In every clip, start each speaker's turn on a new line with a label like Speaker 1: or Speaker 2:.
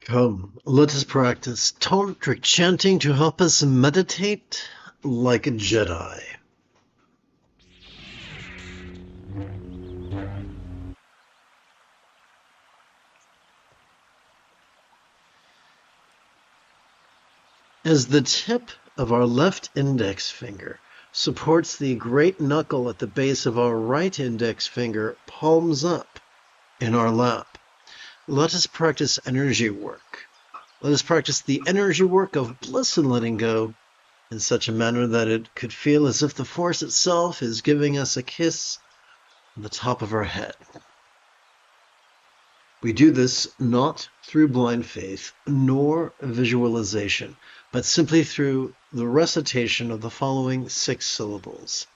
Speaker 1: Come, let us practice Tantric Chanting to help us meditate like a Jedi. As the tip of our left index finger supports the great knuckle at the base of our right index finger, palms up in our lap, let us practice energy work. Let us practice the energy work of bliss and letting go in such a manner that it could feel as if the Force itself is giving us a kiss on the top of our head. We do this not through blind faith nor visualization, but simply through the recitation of the following 6 syllables.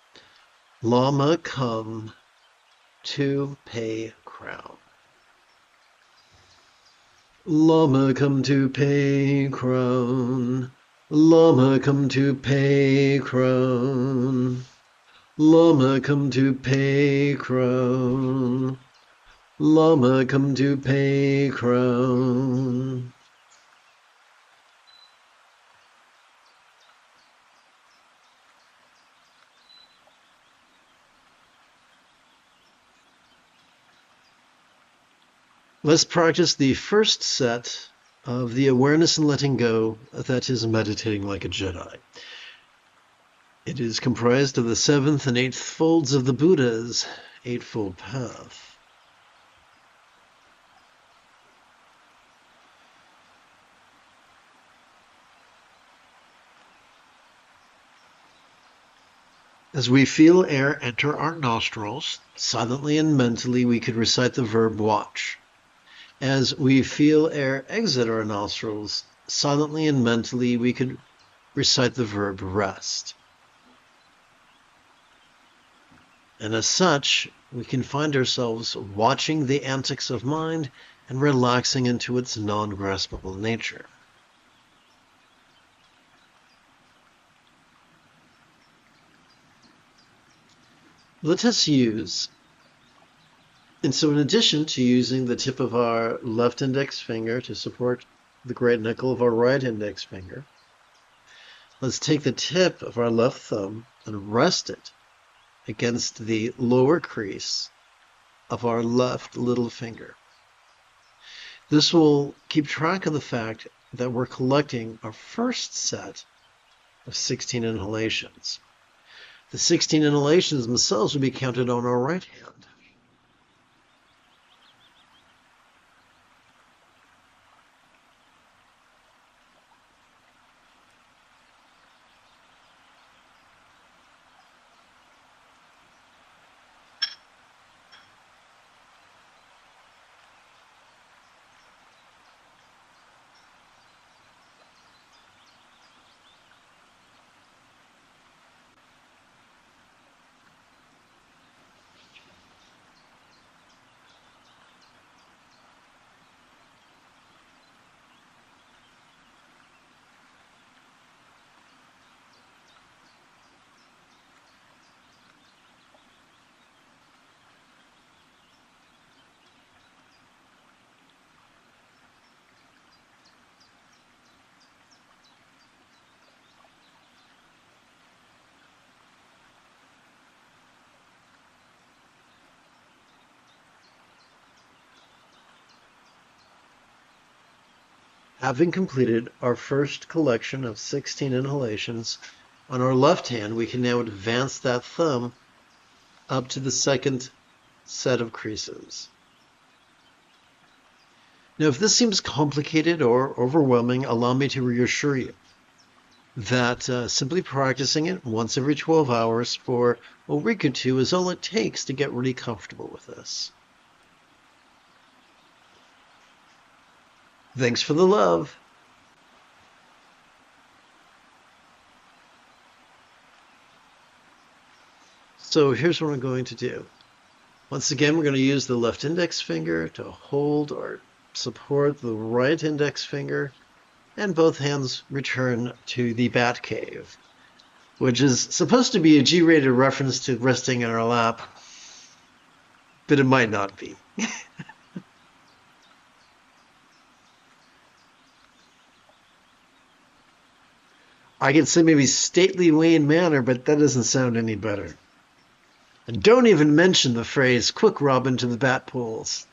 Speaker 1: Lama come to pay crown. Lama come to pay crown. Lama come to pay crown. Lama come to pay crown. Lama come to pay crown. Let's practice the first set of the awareness and letting go that is meditating like a Jedi. It is comprised of the 7th and 8th folds of the Buddha's Eightfold Path. As we feel air enter our nostrils, silently and mentally we could recite the verb watch. As we feel air exit our nostrils, silently and mentally we could recite the verb rest. And as such, we can find ourselves watching the antics of mind and relaxing into its non-graspable nature. Let us use, and so in addition to using the tip of our left index finger to support the great knuckle of our right index finger, let's take the tip of our left thumb and rest it against the lower crease of our left little finger. This will keep track of the fact that we're collecting our first set of 16 inhalations. The 16 inhalations themselves will be counted on our right hand. Having completed our first collection of 16 inhalations, on our left hand we can now advance that thumb up to the second set of creases. Now, if this seems complicated or overwhelming, allow me to reassure you that simply practicing it once every 12 hours for a week or two is all it takes to get really comfortable with this. Thanks for the love. So here's what I'm going to do. Once again, we're going to use the left index finger to hold or support the right index finger, and both hands return to the bat cave, which is supposed to be a G-rated reference to resting in our lap, but it might not be. I could say maybe stately Wayne Manor, but that doesn't sound any better. And don't even mention the phrase, quick Robin to the bat pools.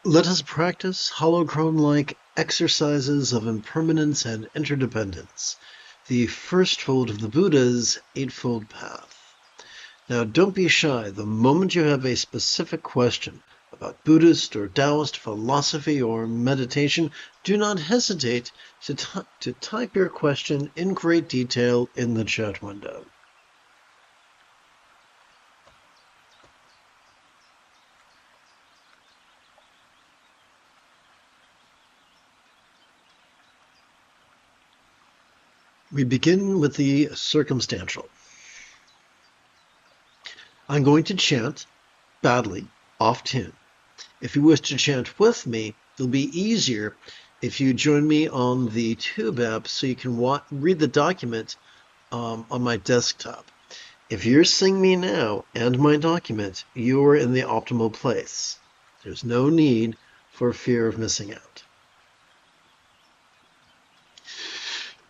Speaker 1: Let us practice holocron-like exercises of impermanence and interdependence, the first fold of the Buddha's Eightfold Path. Now, don't be shy. The moment you have a specific question about Buddhist or Taoist philosophy or meditation, do not hesitate to type your question in great detail in the chat window. We begin with the circumstantial. I'm going to chant badly, off tune. If you wish to chant with me, it'll be easier if you join me on the Tube app so you can read the document on my desktop. If you're seeing me now and my document, you are in the optimal place. There's no need for fear of missing out.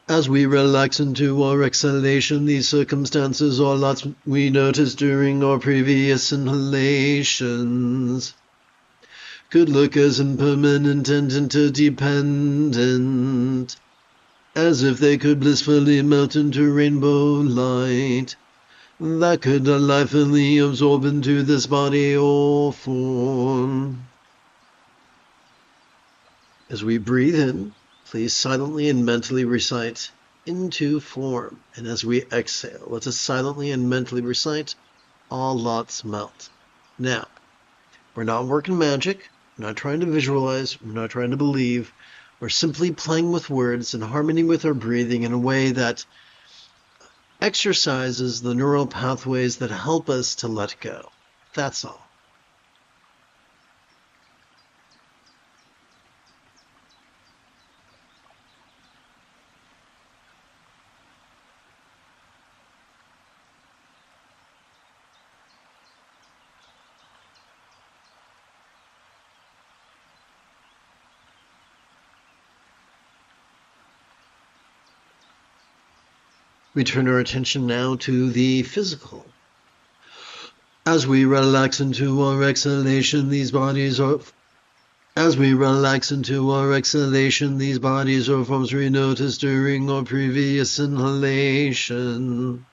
Speaker 1: As we relax into our exhalation, these circumstances or lots we noticed during our previous inhalations could look as impermanent and interdependent, as if they could blissfully melt into rainbow light that could delightfully absorb into this body or form. As we breathe in, please silently and mentally recite into form. And as we exhale, let us silently and mentally recite all lots melt. Now, we're not working magic. We're not trying to visualize. We're not trying to believe. We're simply playing with words in harmony with our breathing in a way that exercises the neural pathways that help us to let go. That's all. We turn our attention now to the physical. As we relax into our exhalation, these bodies or forms we noticed during our previous inhalation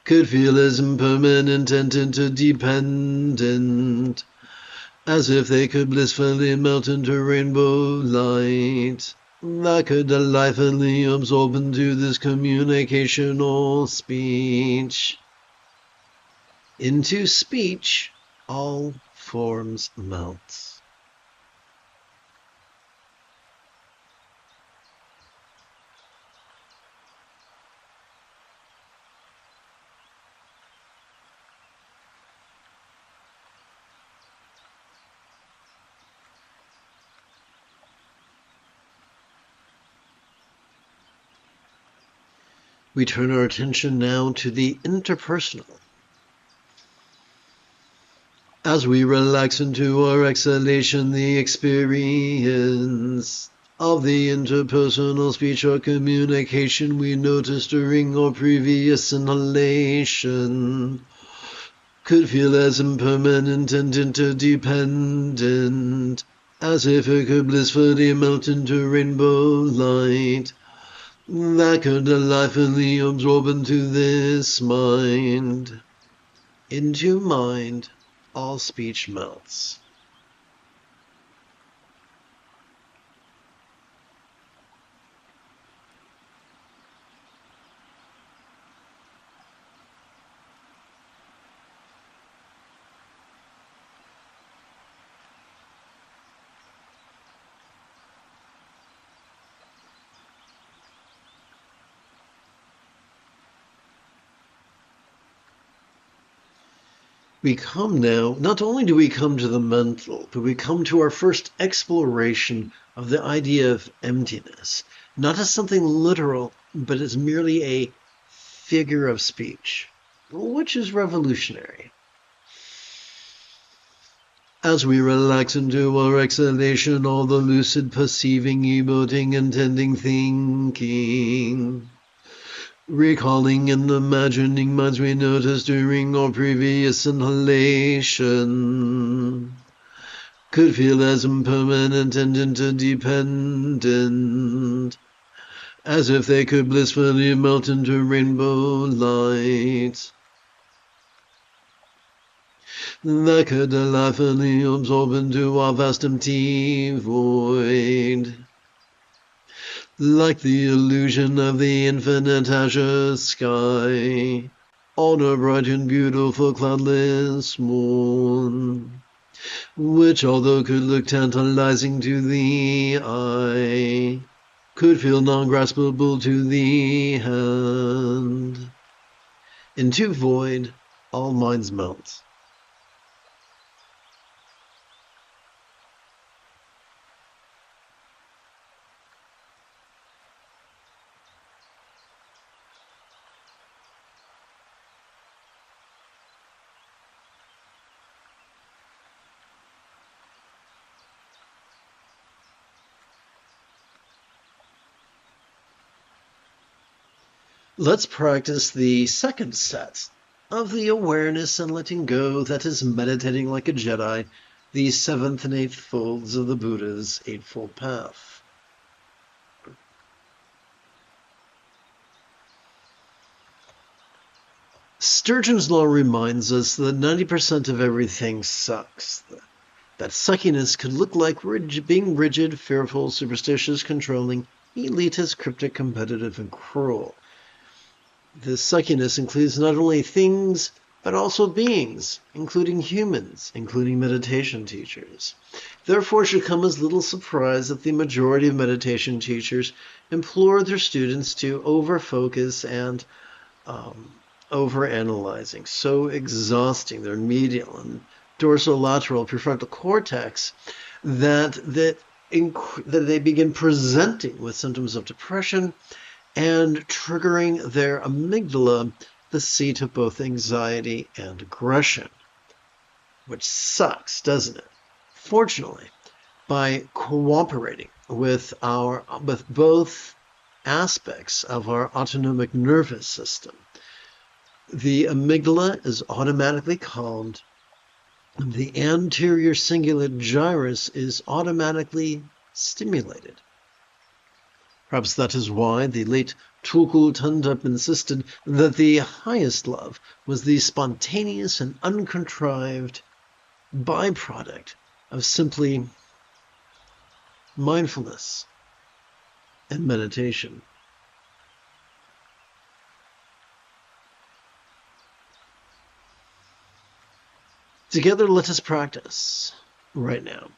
Speaker 1: could feel as impermanent and interdependent, as if they could blissfully melt into rainbow light that could delightfully absorb into this communication or speech. Into speech, all forms melt. We turn our attention now to the interpersonal. As we relax into our exhalation, the experience of the interpersonal speech or communication we noticed during our previous inhalation could feel as impermanent and interdependent, as if it could blissfully melt into rainbow light that could delightfully absorb into this mind. Into mind, all speech melts. We come now, not only do we come to the mental, but we come to our first exploration of the idea of emptiness, not as something literal, but as merely a figure of speech, which is revolutionary. As we relax into our exhalation, all the lucid perceiving, emoting, intending, thinking recalling and imagining minds we noticed during our previous inhalation, could feel as impermanent and interdependent, as if they could blissfully melt into rainbow light, that could delightfully absorb into our vast empty void, like the illusion of the infinite azure sky on a bright and beautiful cloudless morn, which, although could look tantalizing to the eye, could feel non-graspable to the hand. Into void, all minds melt. Let's practice the second set of the awareness and letting go that is meditating like a Jedi, the seventh and eighth folds of the Buddha's Eightfold Path. Sturgeon's Law reminds us that 90% of everything sucks. That suckiness could look like being rigid, fearful, superstitious, controlling, elitist, cryptic, competitive, and cruel. This suckiness includes not only things, but also beings, including humans, including meditation teachers. Therefore, it should come as little surprise that the majority of meditation teachers implore their students to over-focus and over-analyzing, so exhausting their medial and dorsolateral prefrontal cortex that they begin presenting with symptoms of depression and triggering their amygdala, the seat of both anxiety and aggression. Which sucks, doesn't it? Fortunately, by cooperating with both aspects of our autonomic nervous system, the amygdala is automatically calmed, and the anterior cingulate gyrus is automatically stimulated. Perhaps that is why the late Tulku Thondup insisted that the highest love was the spontaneous and uncontrived byproduct of simply mindfulness and meditation. Together, let us practice right now.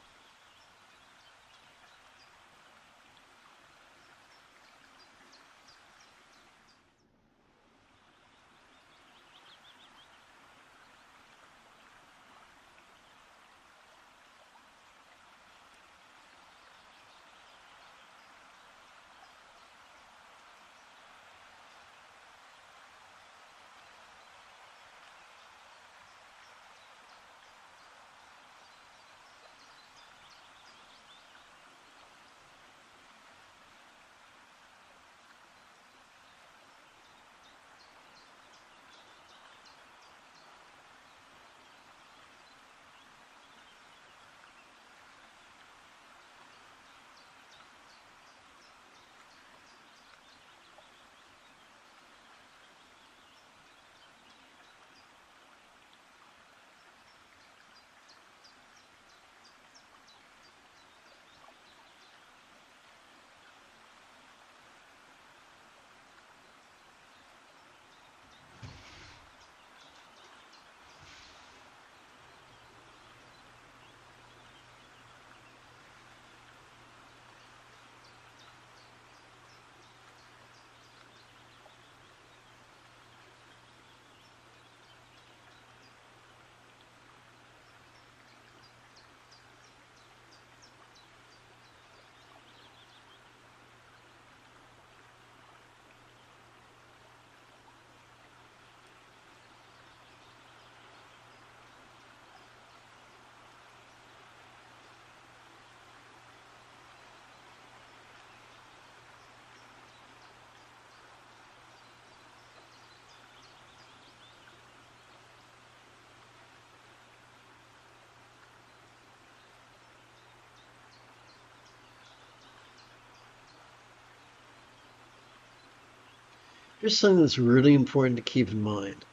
Speaker 1: Here's something that's really important to keep in mind.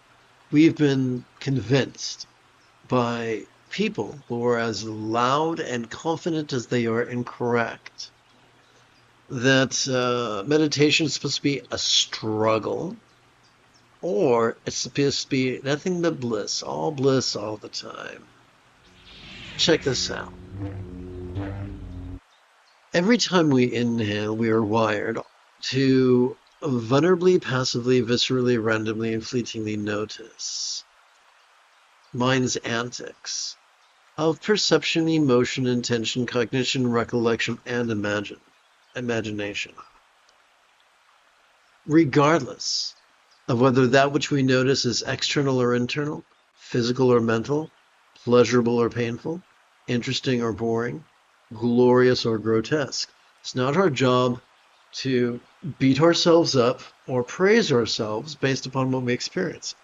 Speaker 1: We've been convinced by people who are as loud and confident as they are incorrect that meditation is supposed to be a struggle, or it's supposed to be nothing but bliss all the time. Check this out. Every time we inhale, we are wired to vulnerably, passively, viscerally, randomly, and fleetingly notice mind's antics of perception, emotion, intention, cognition, recollection, and imagination. Regardless of whether that which we notice is external or internal, physical or mental, pleasurable or painful, interesting or boring, glorious or grotesque. It's not our job to beat ourselves up or praise ourselves based upon what we experience.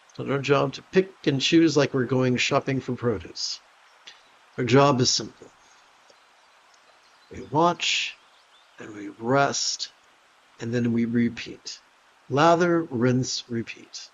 Speaker 1: It's not our job to pick and choose like we're going shopping for produce. Our job is simple. We watch and we rest and then we repeat. Lather, rinse, repeat.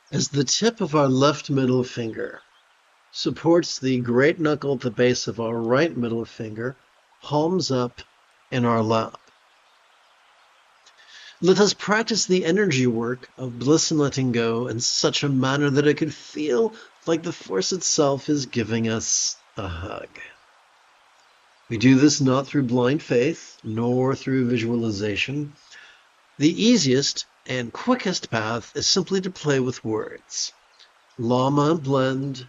Speaker 1: As the tip of our left middle finger supports the great knuckle at the base of our right middle finger, palms up in our lap. Let us practice the energy work of bliss and letting go in such a manner that it could feel like the Force itself is giving us a hug. We do this not through blind faith, nor through visualization. The easiest and quickest path is simply to play with words. Lama, blend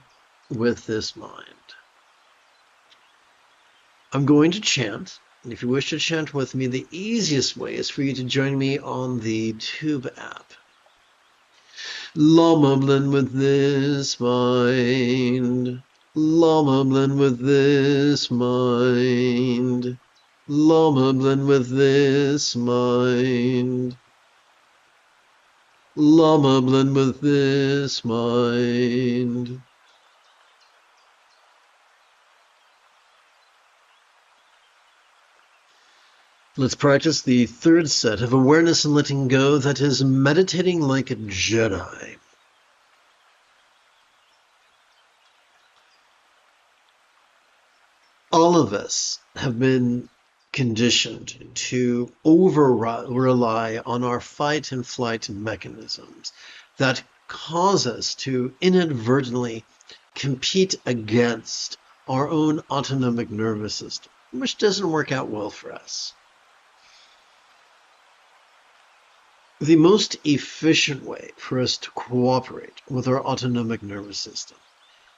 Speaker 1: with this mind. I'm going to chant, and if you wish to chant with me, the easiest way is for you to join me on the Tube app. Lama, blend with this mind. Lama, blend with this mind. Lama, blend with this mind. Lama, blend with this mind. Let's practice the third set of awareness and letting go, that is meditating like a Jedi. All of us have been conditioned to over-rely on our fight and flight mechanisms that cause us to inadvertently compete against our own autonomic nervous system, which doesn't work out well for us. The most efficient way for us to cooperate with our autonomic nervous system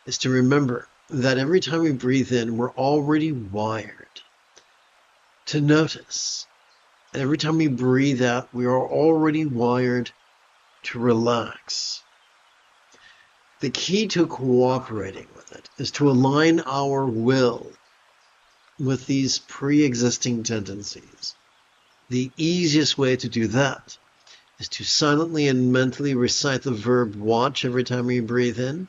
Speaker 1: is to remember that every time we breathe in, we're already wired to notice. And every time we breathe out, we are already wired to relax. The key to cooperating with it is to align our will with these pre-existing tendencies. The easiest way to do that is to silently and mentally recite the verb watch every time we breathe in,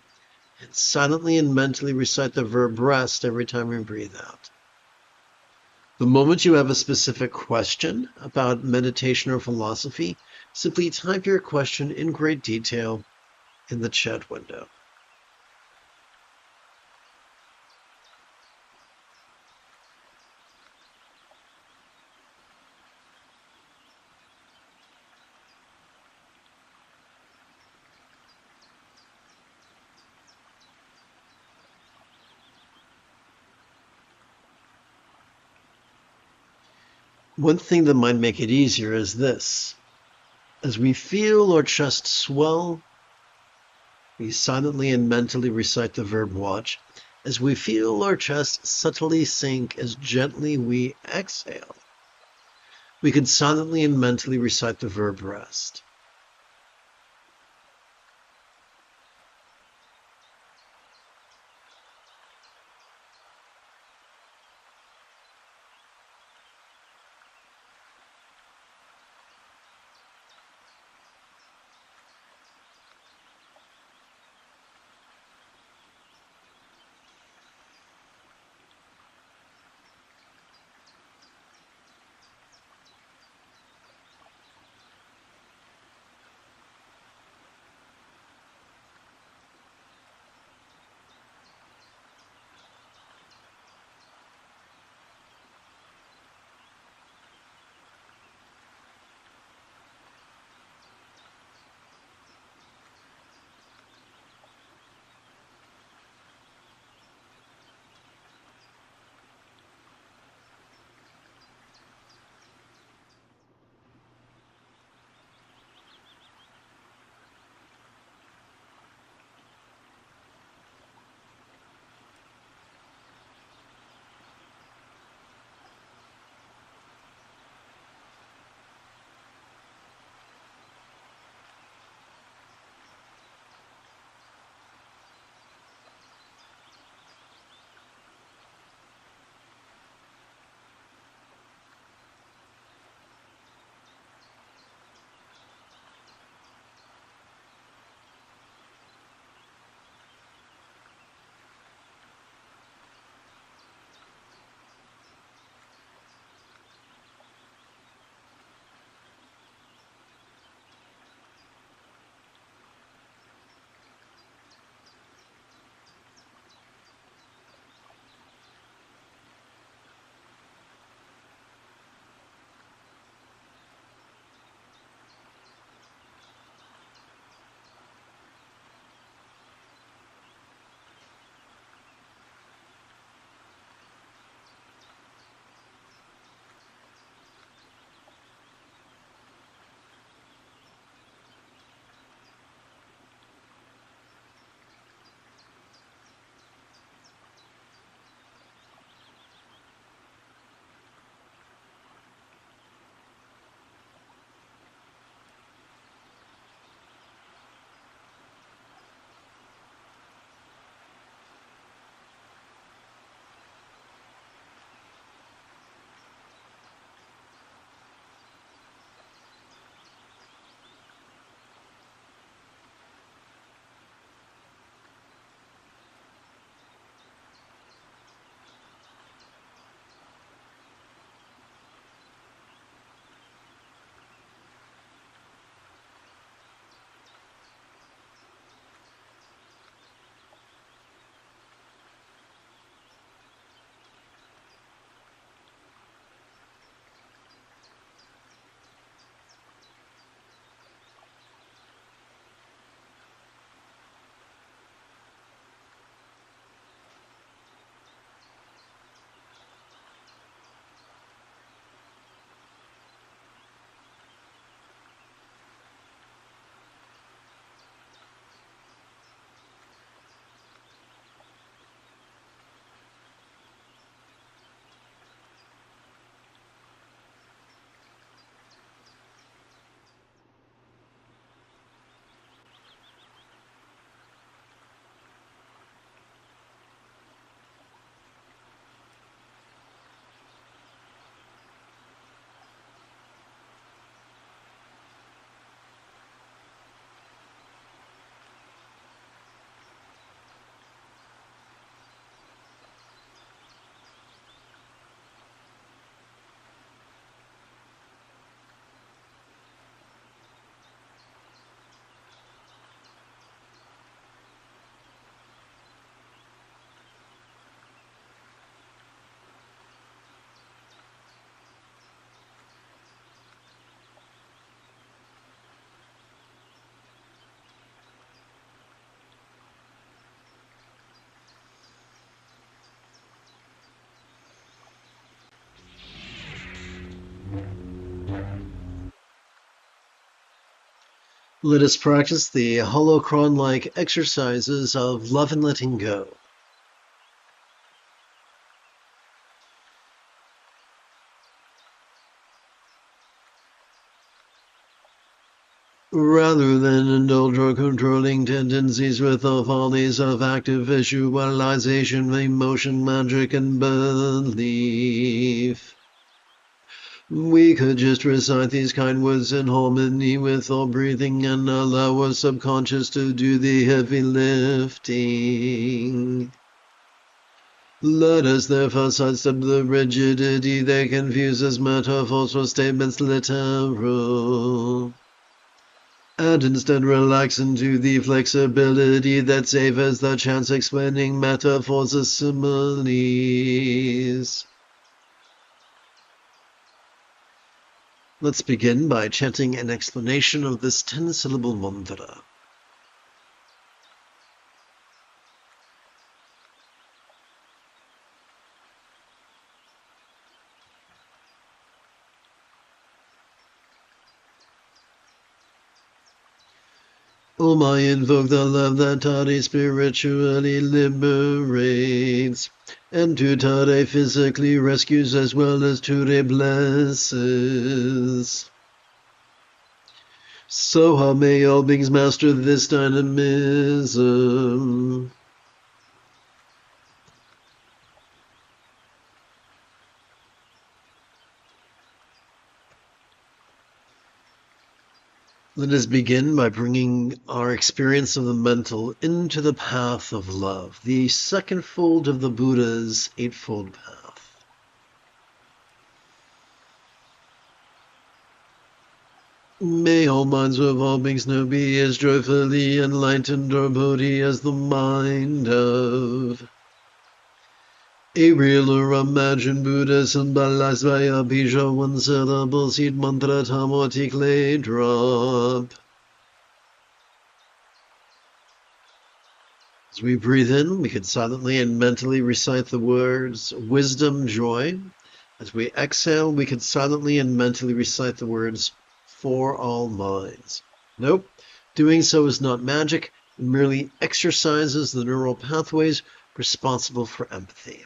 Speaker 1: and silently and mentally recite the verb rest every time we breathe out. The moment you have a specific question about meditation or philosophy, simply type your question in great detail in the chat window. One thing that might make it easier is this. As we feel our chest swell, we silently and mentally recite the verb watch. As we feel our chest subtly sink as gently we exhale, we can silently and mentally recite the verb rest. Let us practice the holocron-like exercises of love and letting go. Rather than indulge our controlling tendencies with the follies of active visualization, emotion, magic, and belief, we could just recite these kind words in harmony with our breathing and allow our subconscious to do the heavy lifting. Let us therefore sidestep the rigidity that confuses metaphors or statements literal, and instead relax into the flexibility that savors the chance explaining metaphors as similes. Let's begin by chanting an explanation of this 10-syllable mantra. Om, I invoke the love that Tade spiritually liberates, and to Tade physically rescues as well as Ture blesses. So may all beings master this dynamism. Let us begin by bringing our experience of the mental into the path of love, the second fold of the Buddha's Eightfold Path. May all minds of all beings now be as joyfully enlightened or Bodhi as the mind of a real or imagined Buddha symbolized by a bija one-syllable seed mantra tamoti clay drop. As we breathe in, we can silently and mentally recite the words wisdom, joy. As we exhale, we can silently and mentally recite the words for all minds. Nope, doing so is not magic. It merely exercises the neural pathways responsible for empathy.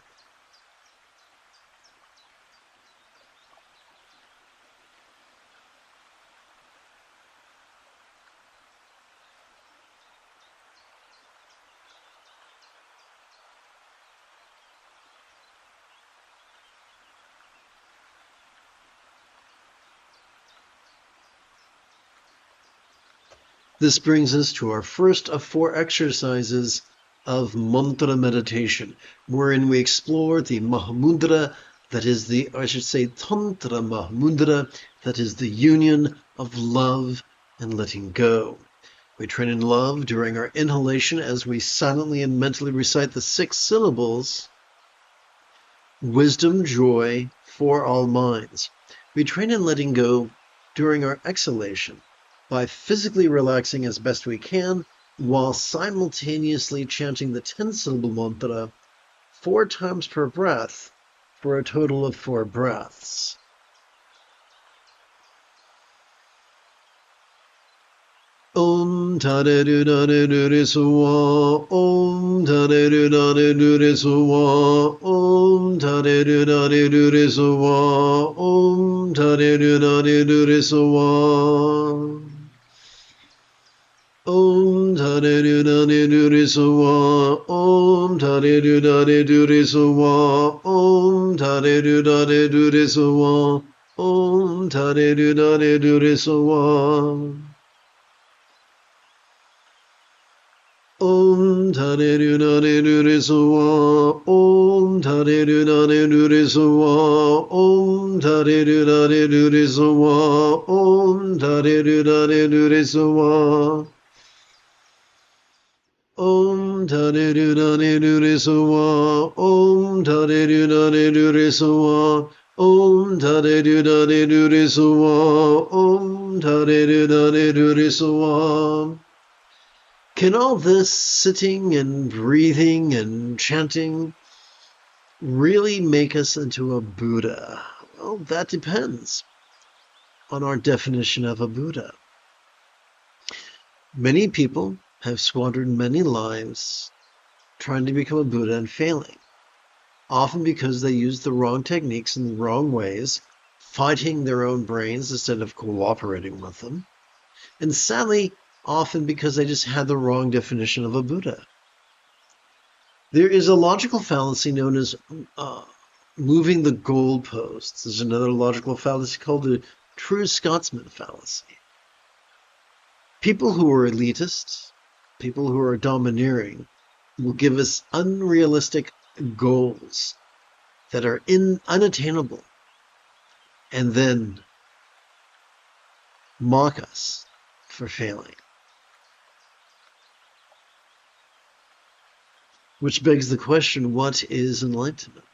Speaker 1: This brings us to our first of 4 exercises of mantra meditation, wherein we explore the Mahamudra, that is Tantra Mahamudra, that is the union of love and letting go. We train in love during our inhalation as we silently and mentally recite the 6 syllables, wisdom, joy, for all minds. We train in letting go during our exhalation by physically relaxing as best we can while simultaneously chanting the 10-syllable mantra 4 times per breath for a total of 4 breaths. Om Tade Dure Suwa, Om Tade Dure Suwa, Om Tade Dure Suwa, Om Tade Dure Suwa. Om Tade Dure Suwa, Om Tade Dure Suwa, Om Tade Dure Suwa, Om Tade Dure Suwa. Om Tade Dure Suwa, Om Tade Dure Suwa, Om Tade Dure Suwa, Om Tade Dure Suwa. Om Tade Dure Suwa, Om Tade Dure Suwa, Om Tade Dure Suwa, Om Tade Dure Suwa. Can all this sitting and breathing and chanting really make us into a Buddha? Well, that depends on our definition of a Buddha. Many people have squandered many lives trying to become a Buddha and failing, often because they used the wrong techniques in the wrong ways, fighting their own brains instead of cooperating with them, and sadly, often because they just had the wrong definition of a Buddha. There is a logical fallacy known as moving the goalposts. There's another logical fallacy called the true Scotsman fallacy. People who are elitists, people who are domineering, will give us unrealistic goals that are unattainable and then mock us for failing. Which begs the question, what is enlightenment?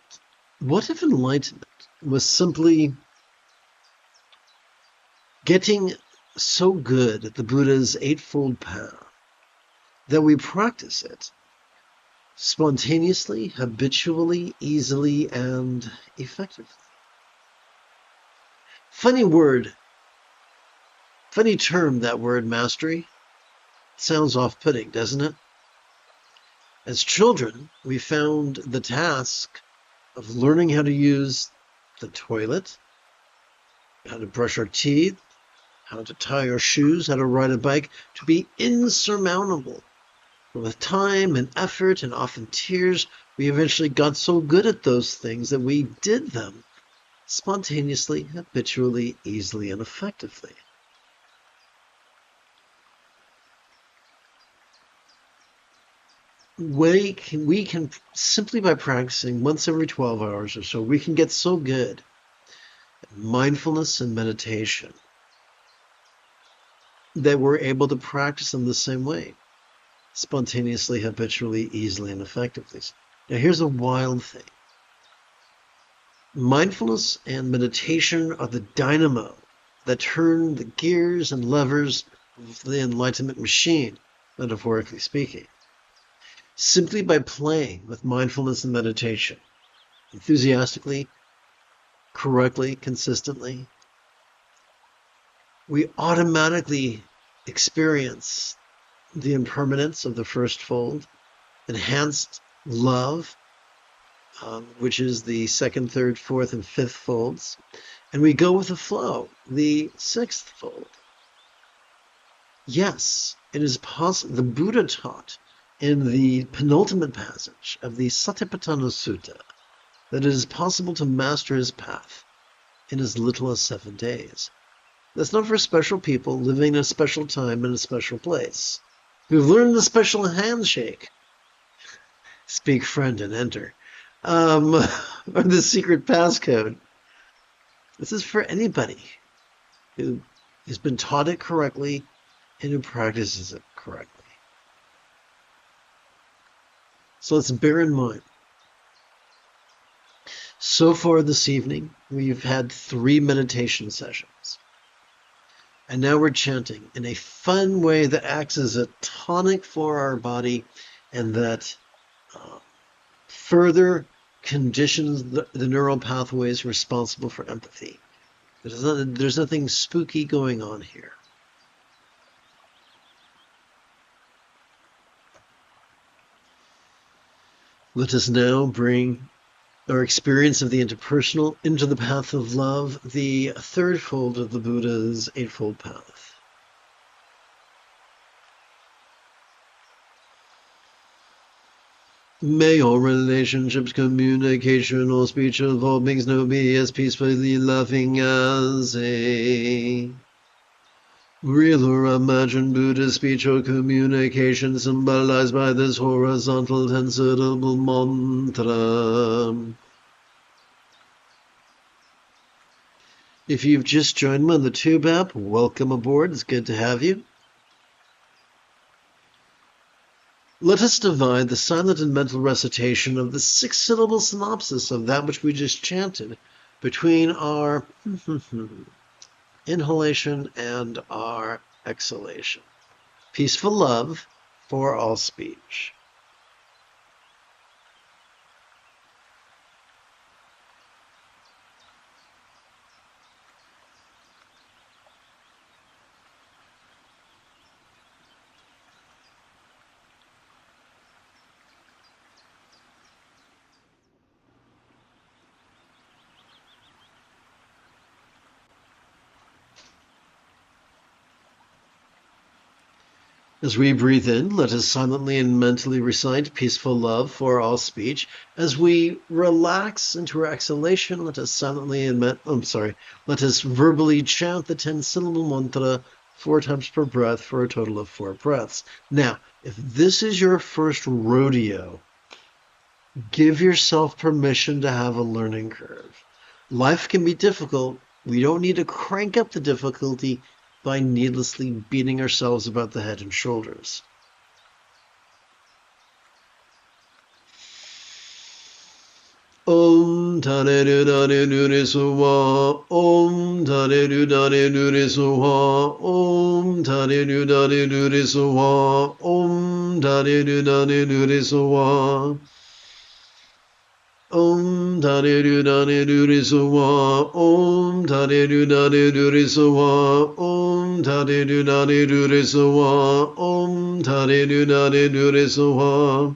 Speaker 1: What if enlightenment was simply getting so good at the Buddha's Eightfold Path that we practice it spontaneously, habitually, easily, and effectively? Funny word, funny term, that word mastery. Sounds off-putting, doesn't it? As children, we found the task of learning how to use the toilet, how to brush our teeth, how to tie our shoes, how to ride a bike, to be insurmountable. But with time and effort and often tears, we eventually got so good at those things that we did them spontaneously, habitually, easily, and effectively. We can simply by practicing once every 12 hours or so, we can get so good at mindfulness and meditation that we're able to practice them the same way, spontaneously, habitually, easily, and effectively. Now here's a wild thing. Mindfulness and meditation are the dynamo that turn the gears and levers of the enlightenment machine, metaphorically speaking. Simply by playing with mindfulness and meditation, enthusiastically, correctly, consistently, we automatically experience the impermanence of the first fold, enhanced love, which is the second, third, fourth, and fifth folds, and we go with the flow, the sixth fold. Yes, it is possible. The Buddha taught in the penultimate passage of the Satipatthana Sutta that it is possible to master his path in as little as 7 days. That's not for special people living in a special time in a special place, who've learned the special handshake. Speak friend and enter. Or the secret passcode. This is for anybody who has been taught it correctly and who practices it correctly. So let's bear in mind, so far this evening, we've had 3 meditation sessions. And now we're chanting in a fun way that acts as a tonic for our body and that further conditions the neural pathways responsible for empathy. There's nothing spooky going on here. Let us now bring our experience of the interpersonal into the path of love, the third fold of the Buddha's Eightfold Path. May all relationships, communication, all speech of all beings know be as peacefully loving as a real or imagined Buddhist speech or communication symbolized by this horizontal tensitable mantra. If you've just joined me on the Tube app, welcome aboard. It's good to have you. Let us divide the silent and mental recitation of the 6-syllable synopsis of that which we just chanted between our inhalation and our exhalation. Peaceful love for all speech. As we breathe in, let us silently and mentally recite peaceful love for all speech. As we relax into our exhalation, let us let us verbally chant the 10-syllable mantra 4 times per breath for a total of 4 breaths. Now, if this is your first rodeo, give yourself permission to have a learning curve. Life can be difficult. We don't need to crank up the difficulty by needlessly beating ourselves about the head and shoulders. Om Tare Dare Dure Suwa, Om Tare Dare Dure Suwa, Om Tare Dare Dure Suwa, Om Tare Dare Dure Suwa. Om Tare Dare Dure Suwa, Om Tare Dare Dure Suwa, Om Tare Dare Dure Suwa, Om Tare Dare Dure Suwa.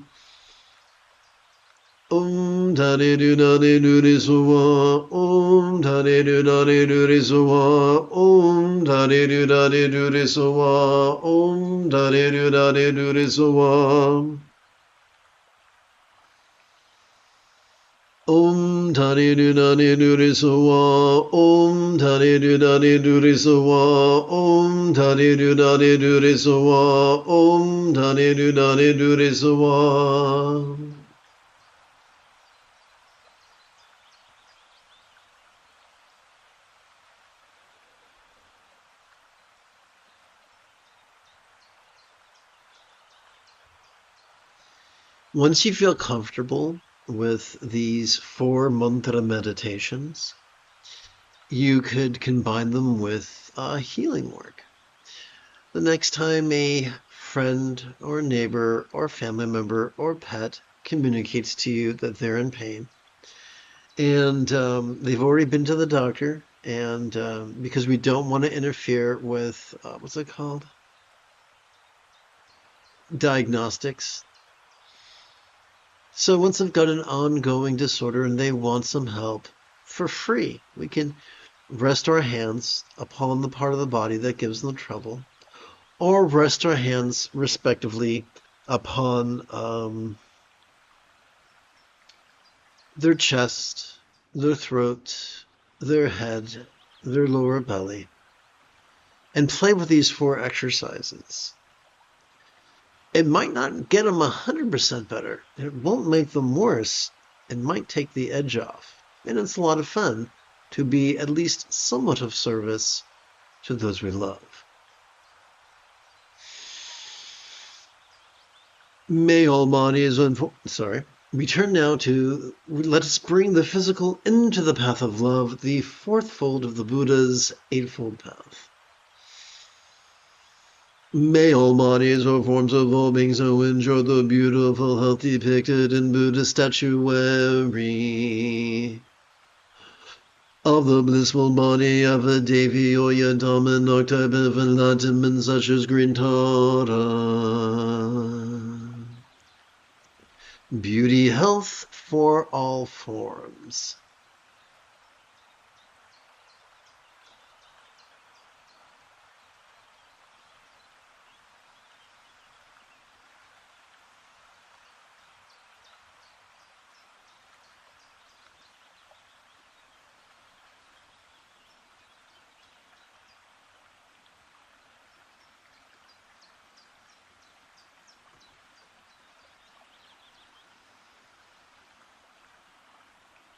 Speaker 1: Om Tare Dare Dure Suwa, Om Tare Dare Dure Suwa, Om Tare Dare Dure Suwa, Om Tare Dare Dure Suwa. Om Tare Dare Dure Suwa, Om Tare Dare Dure Suwa, Om Tare Dare Dure Suwa, Om Tare Dare Dure Suwa. Once you feel comfortable with these 4 mantra meditations, you could combine them with healing work. The next time a friend or neighbor or family member or pet communicates to you that they're in pain, and they've already been to the doctor, and because we don't want to interfere with, what's it called? Diagnostics. So once they've got an ongoing disorder and they want some help for free, we can rest our hands upon the part of the body that gives them trouble, or rest our hands respectively upon their chest, their throat, their head, their lower belly, and play with these 4 exercises. It might not get them 100% better. It won't make them worse. It might take the edge off. And it's a lot of fun to be at least somewhat of service to those we love. May all bodies return now to, let us bring the physical into the path of love, the 4th fold of the Buddha's 8-fold path. May all bodies or forms of all beings so enjoy the beautiful health depicted in Buddhist statuary of the blissful body of a Devi or Yadam and archetype of enlightenment such as Green Tara. Beauty health for all forms.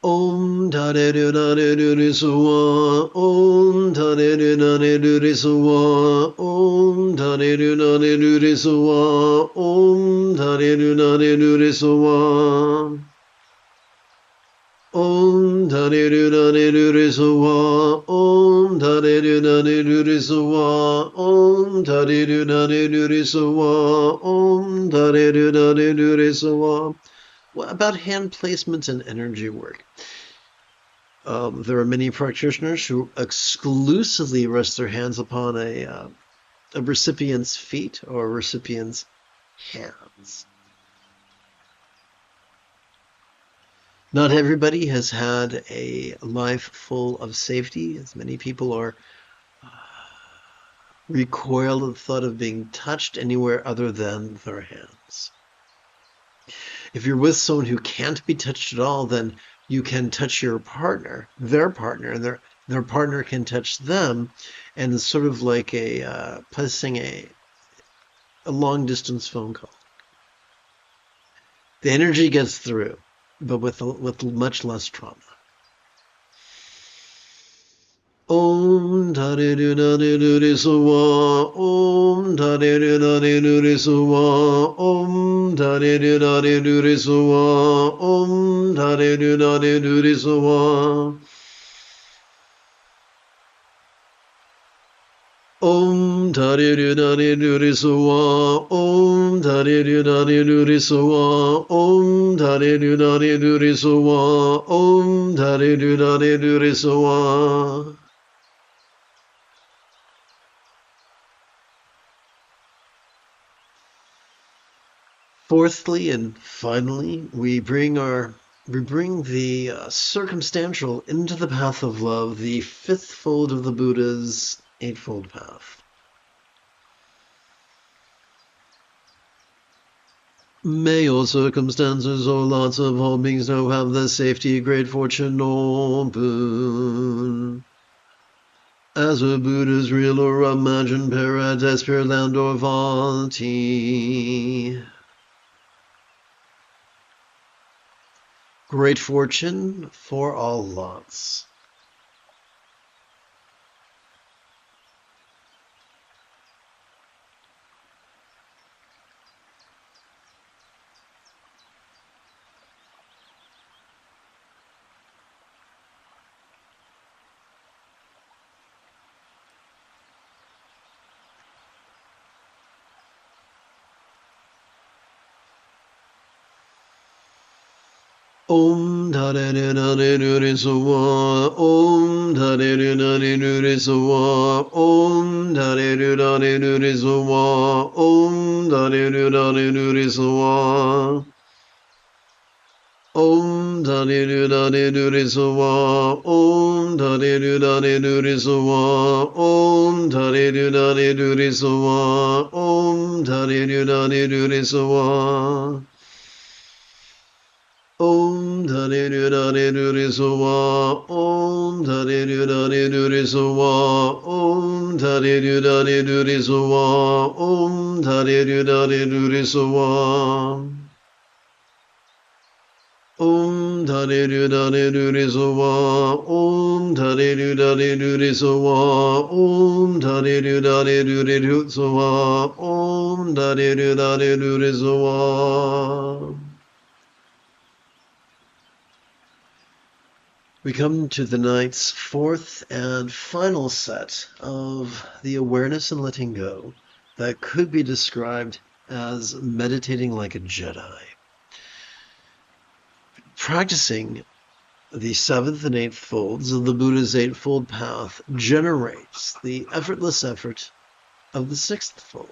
Speaker 1: Om Tare Dare Dure Suwa, Om Tare Dare Dure Suwa, Om Tare Dare Dure Suwa, Om Tare Dare Dure Suwa. Om Tare Dare Dure Suwa, Om Tare Dare Dure Suwa, Om Tare Dare Dure Suwa, Om Tare Dare Dure Suwa. What about hand placements and energy work? There are many practitioners who exclusively rest their hands upon a recipient's feet or a recipient's hands. Not everybody has had a life full of safety, as many people are recoil at the thought of being touched anywhere other than their hands. If you're with someone who can't be touched at all, then you can touch your partner, and their partner can touch them, and it's sort of like placing a long distance phone call. The energy gets through, but with much less trauma. Om Tare Du Nare Nure Suwa, Om Tare Du Nare Nure Suwa, Om Tare Du Nare Nure Suwa, Om Tare Du Nare Nure Suwa. Om Tare Du Nare Nure Suwa, Om Tare Du Nare Nure Suwa, Om Tare Du Nare Nure Suwa, Om Tare Du Nare Nure Suwa. Fourthly and finally, we bring the circumstantial into the path of love, the fifth fold of the Buddha's Eightfold Path. May all circumstances or lots of all beings now have the safety, great fortune, or boon. As a Buddha's real or imagined paradise, pure land or Vati. Great fortune for all lots. Om Tare Du Nare Nure Suwa, Om Tare Du Nare Nure Suwa, Om Tare Du Nare Nure Suwa, Om Tare Du Nare Nure Suwa. Om Tare Du Nare Nure Suwa, Om Tare Du Nare Nure Suwa, Om Tare Du Nare Nure Suwa, Om Tare Du Nare Nure Suwa. Om Tare Du Nare Nure Suwa, Om Tare Du Nare Nure Suwa, Om Tare Du Nare Nure Suwa, Om Tare Du Nare Nure Suwa. Om Tare Du Nare Nure Suwa, Om Tare Du Nare Nure Suwa, Om Tare Du Nare Nure Suwa, Om Tare Du Nare Nure Suwa. We come to the night's fourth and final set of the awareness and letting go that could be described as meditating like a Jedi. Practicing the seventh and eighth folds of the Buddha's Eightfold Path generates the effortless effort of the sixth fold,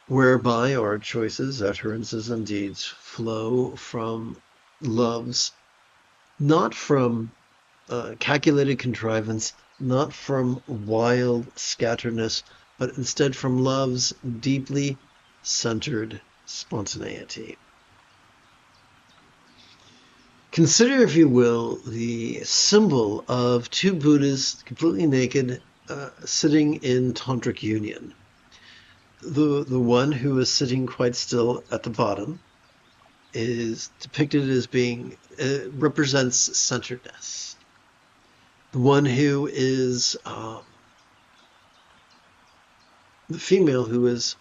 Speaker 1: whereby our choices, utterances, and deeds flow from love's, not from calculated contrivance, not from wild scatteredness, but instead from love's deeply centered spontaneity. Consider, if you will, the symbol of two Buddhas completely naked sitting in Tantric union. The one who is sitting quite still at the bottom is depicted as being, represents centeredness. The one who is the female, who is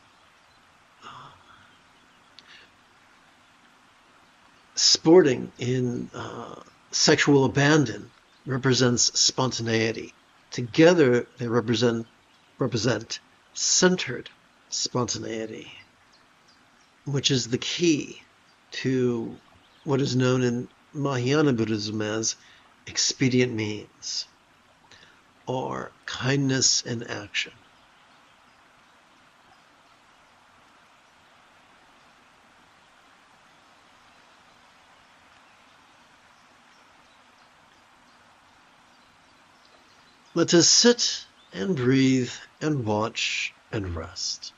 Speaker 1: sporting in sexual abandon, represents spontaneity. Together they represent centered spontaneity, which is the key to what is known in Mahayana Buddhism as expedient means, or kindness in action. Let us sit and breathe and watch and rest.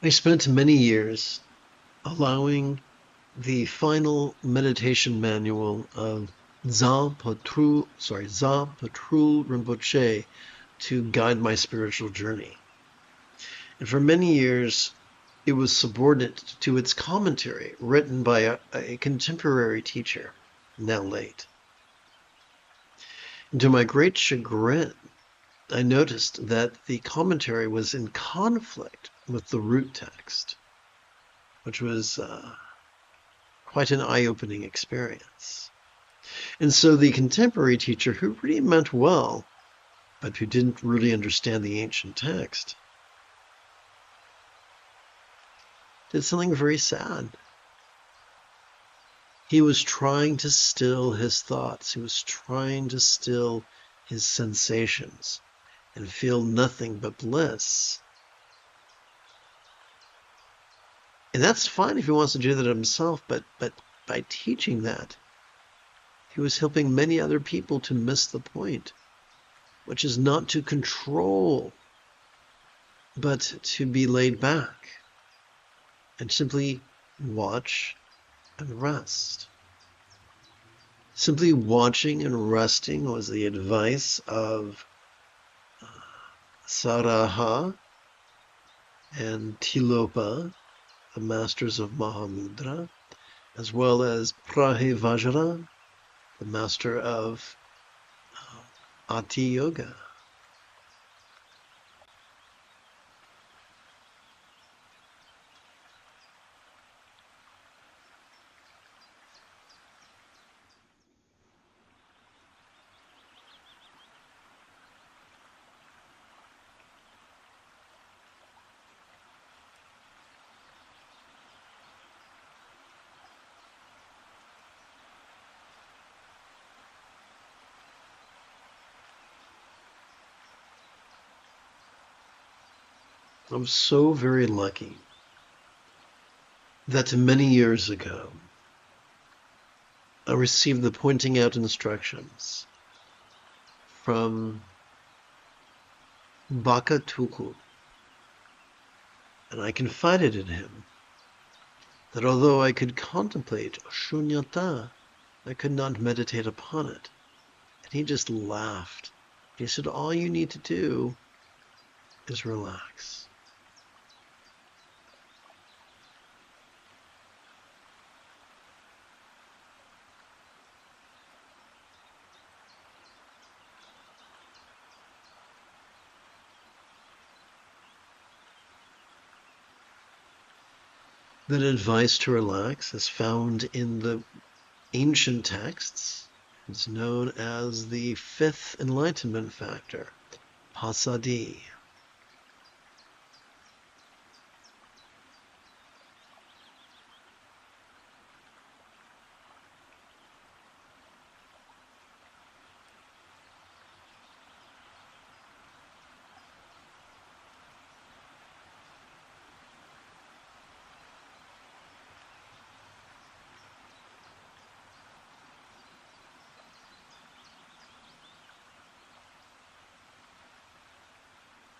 Speaker 1: I spent many years allowing the final meditation manual of Patrul Rinpoche to guide my spiritual journey. And for many years, it was subordinate to its commentary written by a contemporary teacher, now late. And to my great chagrin, I noticed that the commentary was in conflict with the root text, which was quite an eye-opening experience. And so the contemporary teacher, who really meant well, but who didn't really understand the ancient text, did something very sad. He was trying to still his thoughts. He was trying to still his sensations and feel nothing but bliss. And that's fine if he wants to do that himself, but by teaching that, he was helping many other people to miss the point, which is not to control, but to be laid back and simply watch and rest. Simply watching and resting was the advice of Saraha and Tilopa, the masters of Mahamudra, as well as Prahevajra, the master of Ati Yoga. I'm so very lucky that many years ago, I received the pointing out instructions from Baka Tuku, and I confided in him that although I could contemplate shunyata, I could not meditate upon it. And he just laughed. He said, all you need to do is relax. That advice to relax is found in the ancient texts. It's known as the fifth enlightenment factor, passaddhi.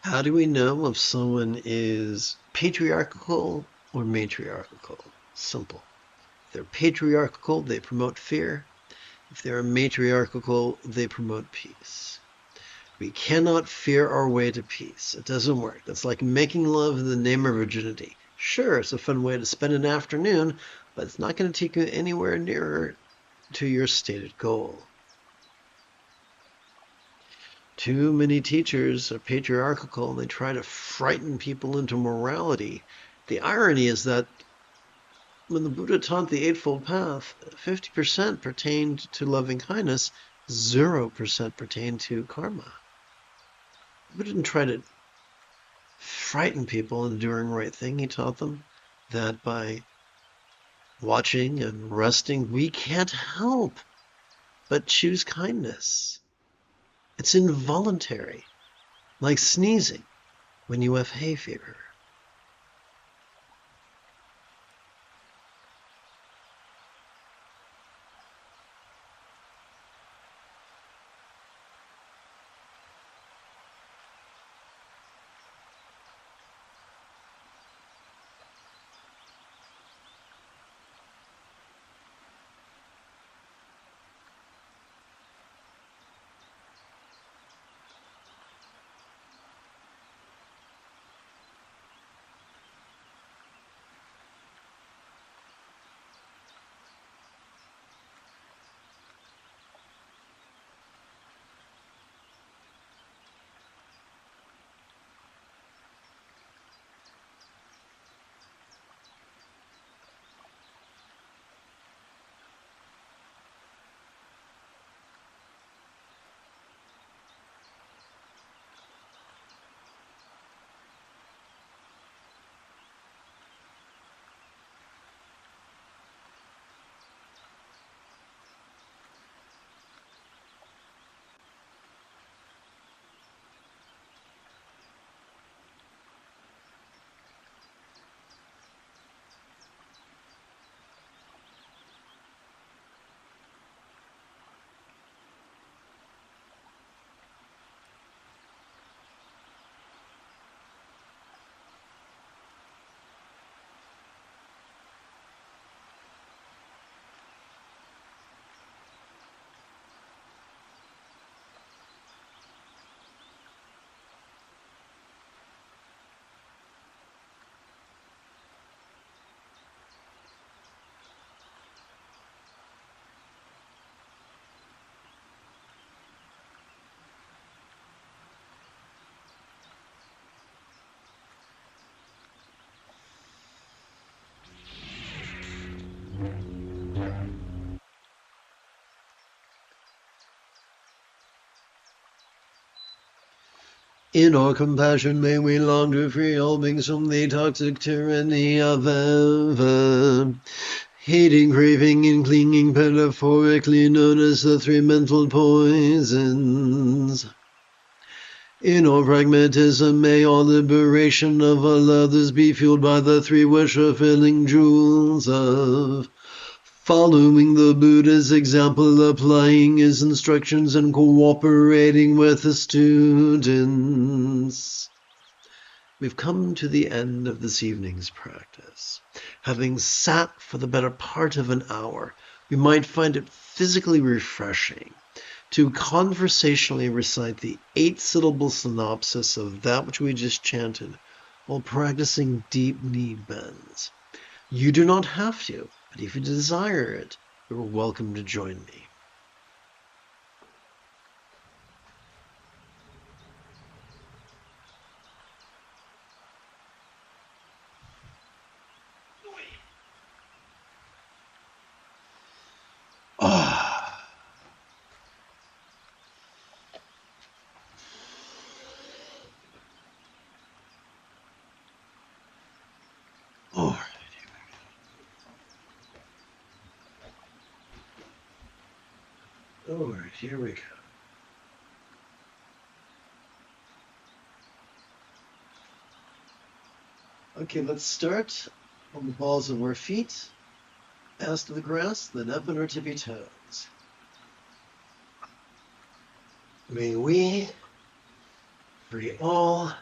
Speaker 1: How do we know if someone is patriarchal or matriarchal? Simple. If they're patriarchal, they promote fear. If they're matriarchal, they promote peace. We cannot fear our way to peace. It doesn't work. That's like making love in the name of virginity. Sure, it's a fun way to spend an afternoon, but it's not going to take you anywhere nearer to your stated goal. Too many teachers are patriarchal and they try to frighten people into morality. The irony is that when the Buddha taught the Eightfold Path, 50% pertained to loving kindness, 0% pertained to karma. He didn't try to frighten people into doing the right thing. He taught them that by watching and resting, we can't help but choose kindness. It's involuntary, like sneezing when you have hay fever. In our compassion may we long to free all beings from the toxic tyranny of ever. Hating, craving, and clinging, metaphorically known as the three mental poisons. In our pragmatism, may all liberation of all others be fueled by the three wish-fulfilling jewels of following the Buddha's example, applying his instructions, and cooperating with the students. We've come to the end of this evening's practice. Having sat for the better part of an hour, we might find it physically refreshing to conversationally recite the 8-syllable synopsis of that which we just chanted while practicing deep knee bends. You do not have to, but if you desire it, you are welcome to join me. All right, here we go. Okay, let's start on the balls of our feet, ass to the grass, then up on our tippy toes. May we free all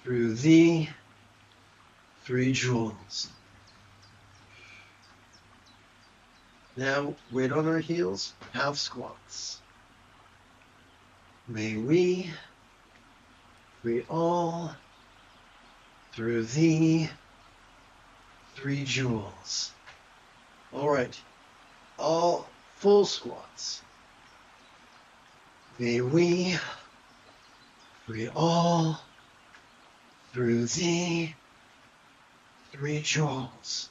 Speaker 1: through the 3 jewels. Now, weight on our heels, half squats. May we free all through the 3 jewels. All right, all full squats. May we free all through the 3 jewels.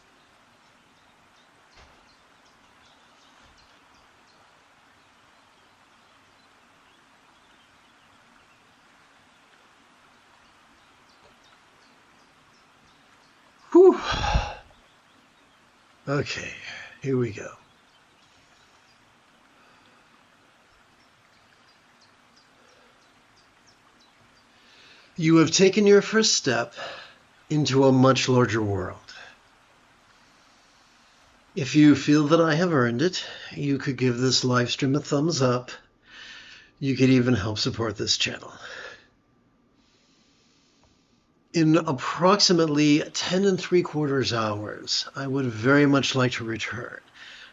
Speaker 1: Whew. Okay, here we go. You have taken your first step into a much larger world. If you feel that I have earned it, you could give this live stream a thumbs up. You could even help support this channel. In approximately 10 3/4 hours, I would very much like to return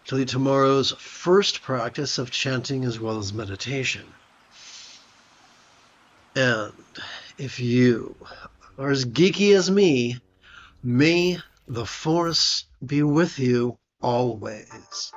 Speaker 1: to tomorrow's first practice of chanting as well as meditation. And if you are as geeky as me, may the Force be with you always.